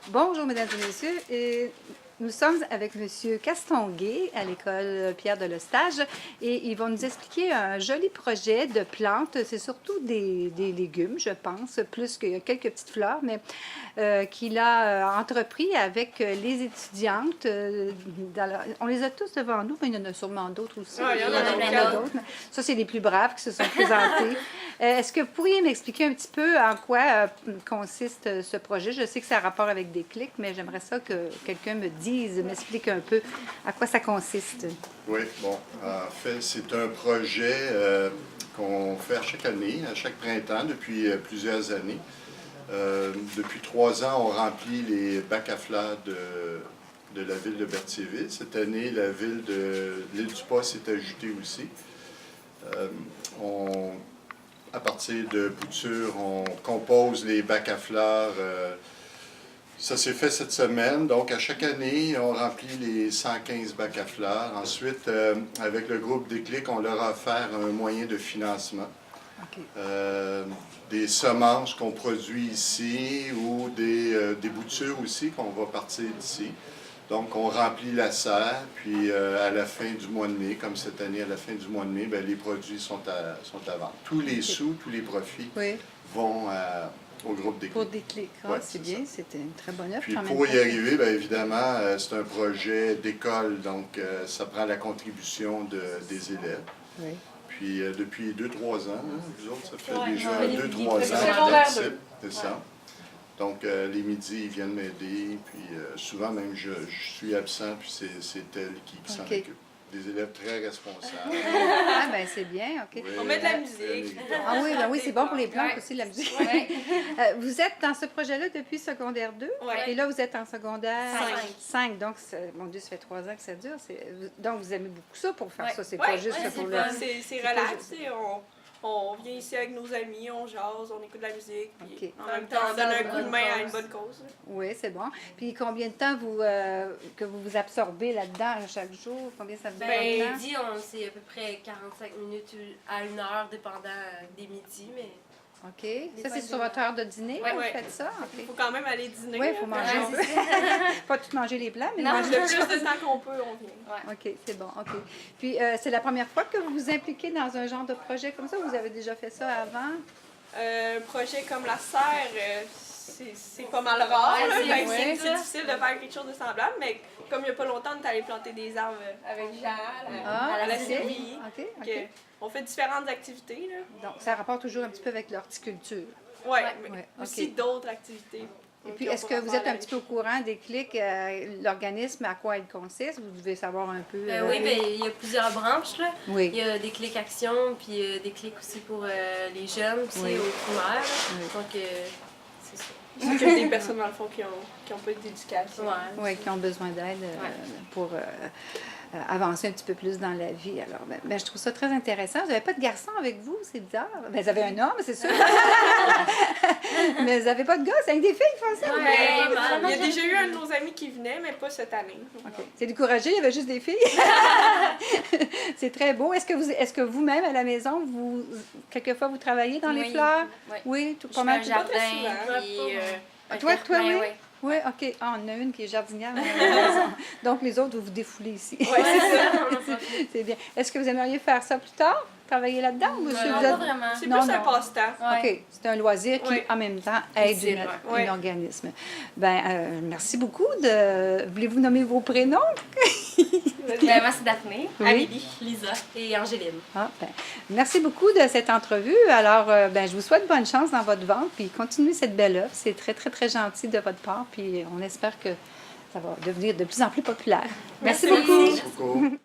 Bonjour, mesdames et messieurs. Nous sommes avec M. Castonguay à l'école Pierre de Lestage et ils vont nous expliquer un joli projet de plantes. C'est surtout des légumes, je pense, plus qu'il y a quelques petites fleurs, mais qu'il a entrepris avec les étudiantes. On les a tous devant nous, mais il y en a sûrement d'autres aussi. Ah, il y en a d'autres. Ça, c'est les plus braves qui se sont présentés. Est-ce que vous pourriez m'expliquer un petit peu en quoi consiste ce projet? Je sais que ça a rapport avec des clics, mais j'aimerais ça que quelqu'un m'explique un peu à quoi ça consiste. Oui, bon, en fait, c'est un projet qu'on fait à chaque année, à chaque printemps, depuis plusieurs années. Depuis 3 ans, on remplit les bacs à fleurs de la ville de Berthierville. Cette année, la ville de l'Île-du-Pas s'est ajoutée aussi. À partir de boutures, on compose les bacs à fleurs. Ça s'est fait cette semaine. Donc, à chaque année, on remplit les 115 bacs à fleurs. Ensuite, avec le groupe Déclic, on leur a offert un moyen de financement. Okay. Des semences qu'on produit ici ou des boutures aussi qu'on va partir d'ici. Donc, on remplit la serre, puis à la fin du mois de mai, comme cette année, à la fin du mois de mai, bien, les produits sont à vendre. Tous les sous, tous les profits vont au groupe Déclic. Pour Déclic, c'est bien, c'était une très bonne œuvre. Puis pour y arriver, bien évidemment, c'est un projet d'école, donc ça prend la contribution des élèves. Oui. Puis depuis 2-3 ans, vous autres, ça fait déjà 2-3 ans que c'est ça. Donc, les midis, ils viennent m'aider, puis souvent même, je suis absent, puis c'est elle qui s'en occupe. Des élèves très responsables. Ah, ben c'est bien, OK. Oui, on met de la musique. Ah oui, ben oui, c'est bon pour les plantes aussi, la musique. Vous êtes dans ce projet-là depuis secondaire 2, et là, vous êtes en secondaire 5. Donc, mon Dieu, ça fait 3 ans que ça dure. Donc, vous aimez beaucoup ça pour faire ça, c'est pas juste pour le... C'est relax, on vient ici avec nos amis, on jase, on écoute de la musique, puis en même temps, on donne un coup de main à une bonne cause. Oui, c'est bon. Puis combien de temps que vous vous absorbez là-dedans chaque jour? Combien ça vous prend de temps? Midi, c'est à peu près 45 minutes à 1 heure, dépendant des midis, mais... OK. Ça, c'est sur votre heure de dîner que vous faites ça? Il faut quand même aller dîner. Oui, il faut manger un peu. Pas tout manger les plats, mais manger le plus de temps qu'on peut, on vient. OK, c'est bon. OK. Puis, c'est la première fois que vous vous impliquez dans un genre de projet comme ça? Vous avez déjà fait ça avant? Un projet comme la serre, c'est pas mal rare. C'est difficile de faire quelque chose de semblable, mais comme il n'y a pas longtemps, on est allé planter des arbres avec Jean à la Sylvie. OK. On fait différentes activités. Là. Donc, ça rapporte toujours un petit peu avec l'horticulture. Oui, mais aussi d'autres activités. Et puis, est-ce que vous êtes un petit peu au courant des clics, l'organisme, à quoi il consiste? Vous devez savoir un peu. Oui, bien, il y a plusieurs branches. Là. Oui. Il y a des clics action, puis des clics aussi pour les jeunes, aussi au primaire. Donc, c'est ça. Il y a des personnes, dans le fond, qui n'ont pas d'éducation. Oui, qui ont besoin d'aide pour avancer un petit peu plus dans la vie. Alors, ben, je trouve ça très intéressant. Vous n'avez pas de garçon avec vous, c'est bizarre. Ben, vous avez un homme, c'est sûr. Mais vous n'avez pas de gars, c'est avec des filles qui font ça. Il y a déjà eu un de nos amis qui venait, mais pas cette année. Okay. C'est découragé, il y avait juste des filles. C'est très beau. Est-ce que vous-même, à la maison, quelquefois, vous travaillez dans les fleurs? Oui, tout pas mal. Je fais un jardin, puis... Toi, oui? Oui, OK. Ah, on a une qui est jardinière. Donc, les autres, vous vous défoulez ici. Oui, c'est ça. C'est bien. Est-ce que vous aimeriez faire ça plus tard? Travailler là-dedans? Non, pas vraiment. C'est plus un passe-temps. OK. C'est un loisir qui, en même temps, aide un organisme. Ben, merci beaucoup. Voulez-vous nommer vos prénoms? Moi, c'est Daphné, Amélie, Lisa et Angéline. Merci beaucoup de cette entrevue. Alors, je vous souhaite bonne chance dans votre vente, puis continuez cette belle œuvre. C'est très, très, très gentil de votre part, puis on espère que ça va devenir de plus en plus populaire. Merci beaucoup. Merci beaucoup.